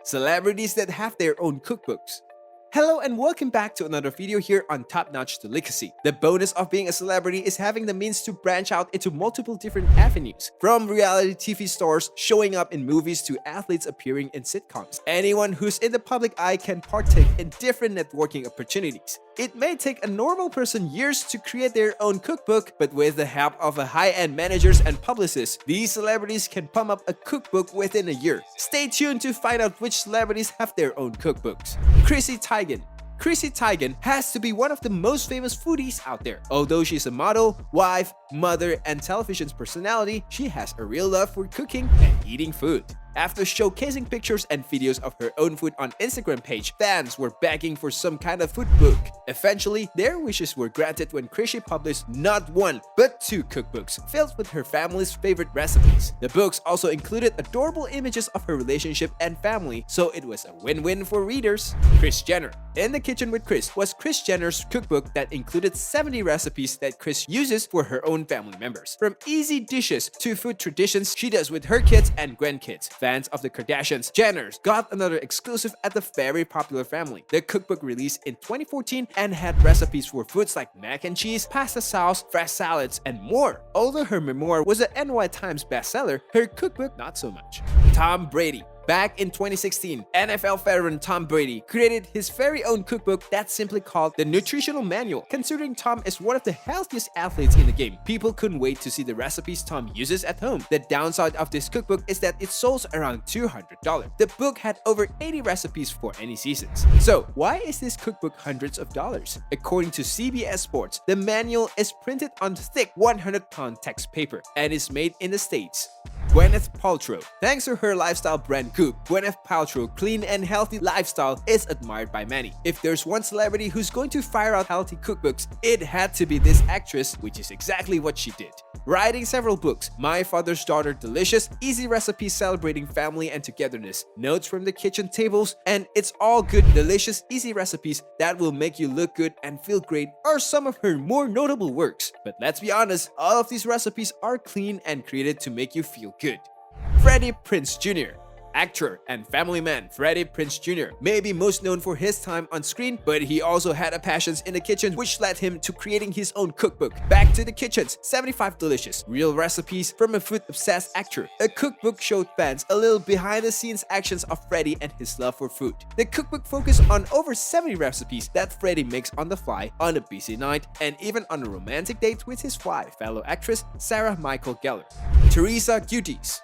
Celebrities that have their own cookbooks. Hello and welcome back to another video here on Top Notch Delicacy. The bonus of being a celebrity is having the means to branch out into multiple different avenues, from reality TV stars showing up in movies to athletes appearing in sitcoms. Anyone who's in the public eye can partake in different networking opportunities. It may take a normal person years to create their own cookbook, but with the help of a high-end managers and publicists, these celebrities can pump up a cookbook within a year. Stay tuned to find out which celebrities have their own cookbooks. Chrissy Teigen. Chrissy Teigen has to be one of the most famous foodies out there. Although she's a model, wife, mother, and television personality, she has a real love for cooking and eating food. After showcasing pictures and videos of her own food on Instagram page, fans were begging for some kind of food book. Eventually, their wishes were granted when Chrissy published not one, but two cookbooks filled with her family's favorite recipes. The books also included adorable images of her relationship and family, so it was a win-win for readers. Kris Jenner. In the Kitchen with Kris was Kris Jenner's cookbook that included 70 recipes that Kris uses for her own family members. From easy dishes to food traditions she does with her kids and grandkids. Fans of the Kardashians, Jenners, got another exclusive at the very popular family. The cookbook released in 2014 and had recipes for foods like mac and cheese, pasta sauce, fresh salads, and more. Although her memoir was an NY Times bestseller, her cookbook not so much. Tom Brady. Back in 2016, NFL veteran Tom Brady created his very own cookbook that's simply called the Nutritional Manual. Considering Tom is one of the healthiest athletes in the game, people couldn't wait to see the recipes Tom uses at home. The downside of this cookbook is that it sold around $200. The book had over 80 recipes for any seasons. So, why is this cookbook hundreds of dollars? According to CBS Sports, the manual is printed on thick 100-pound text paper and is made in the States. Gwyneth Paltrow. Thanks to her lifestyle brand Goop, Gwyneth Paltrow's clean and healthy lifestyle is admired by many. If there's one celebrity who's going to fire out healthy cookbooks, it had to be this actress, which is exactly what she did. Writing several books, My Father's Daughter Delicious, easy recipes celebrating family and togetherness, notes from the kitchen tables, and it's all good, delicious, easy recipes that will make you look good and feel great are some of her more notable works. But let's be honest, all of these recipes are clean and created to make you feel good. Freddie Prinze Jr. Actor and family man Freddie Prinze Jr. may be most known for his time on screen, but he also had a passion in the kitchen which led him to creating his own cookbook. Back to the Kitchens, 75 Delicious, real recipes from a food-obsessed actor. A cookbook showed fans a little behind-the-scenes actions of Freddie and his love for food. The cookbook focused on over 70 recipes that Freddie makes on the fly, on a busy night, and even on a romantic date with his wife, fellow actress Sarah Michael Gellar. Teresa Giudice.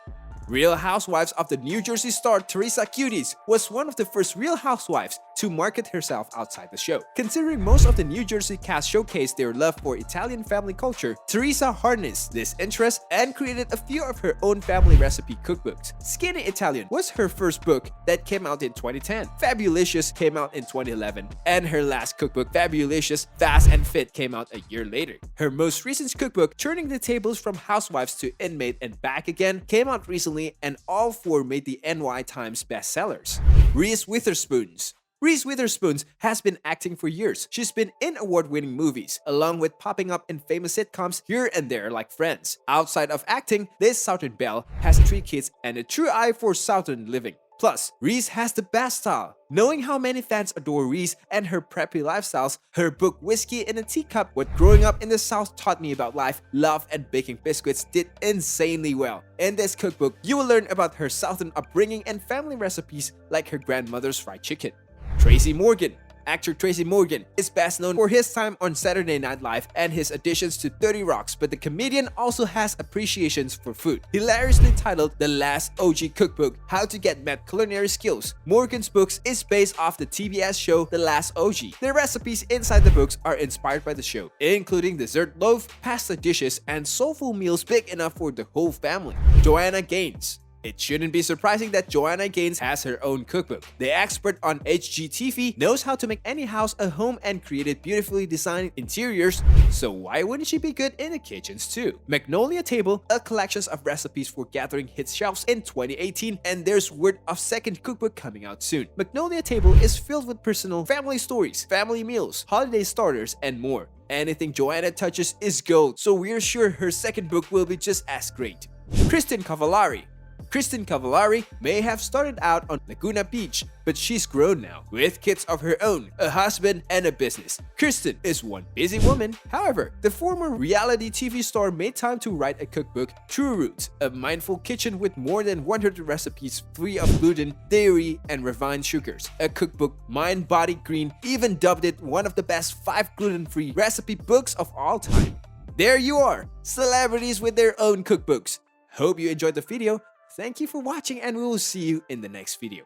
Real Housewives of the New Jersey star Teresa Giudice was one of the first Real Housewives to market herself outside the show. Considering most of the New Jersey cast showcased their love for Italian family culture, Teresa harnessed this interest and created a few of her own family recipe cookbooks. Skinny Italian was her first book that came out in 2010. Fabulicious came out in 2011, and her last cookbook, Fabulicious Fast and Fit, came out a year later. Her most recent cookbook, Turning the Tables from Housewives to Inmate and Back Again, came out recently, and all four made the NY Times bestsellers. Reese Witherspoon. Reese Witherspoon has been acting for years. She's been in award-winning movies, along with popping up in famous sitcoms here and there like Friends. Outside of acting, this Southern belle has 3 kids and a true eye for Southern living. Plus, Reese has the best style. Knowing how many fans adore Reese and her preppy lifestyles, her book Whiskey in a Teacup, What Growing Up in the South Taught Me About Life, Love, and Baking Biscuits did insanely well. In this cookbook, you will learn about her Southern upbringing and family recipes like her grandmother's fried chicken. Tracy Morgan. Actor Tracy Morgan is best known for his time on Saturday Night Live and his additions to 30 Rocks, but the comedian also has appreciations for food. Hilariously titled The Last OG Cookbook, How to Get Mad Culinary Skills, Morgan's books is based off the TBS show The Last OG. The recipes inside the books are inspired by the show, including dessert loaf, pasta dishes, and soulful meals big enough for the whole family. Joanna Gaines. It shouldn't be surprising that Joanna Gaines has her own cookbook. The expert on HGTV knows how to make any house a home and created beautifully designed interiors, so why wouldn't she be good in the kitchens too? Magnolia Table, a collection of recipes for gathering hit shelves in 2018, and there's word of second cookbook coming out soon. Magnolia Table is filled with personal family stories, family meals, holiday starters, and more. Anything Joanna touches is gold, so we're sure her second book will be just as great. Kristin Cavallari. Kristen Cavallari may have started out on Laguna Beach, but she's grown now, with kids of her own, a husband, and a business. Kristen is one busy woman. However, the former reality TV star made time to write a cookbook, True Roots, a mindful kitchen with more than 100 recipes free of gluten, dairy, and refined sugars. A cookbook Mind Body Green even dubbed it one of the best 5 gluten-free recipe books of all time. There you are, celebrities with their own cookbooks. Hope you enjoyed the video. Thank you for watching, and we will see you in the next video.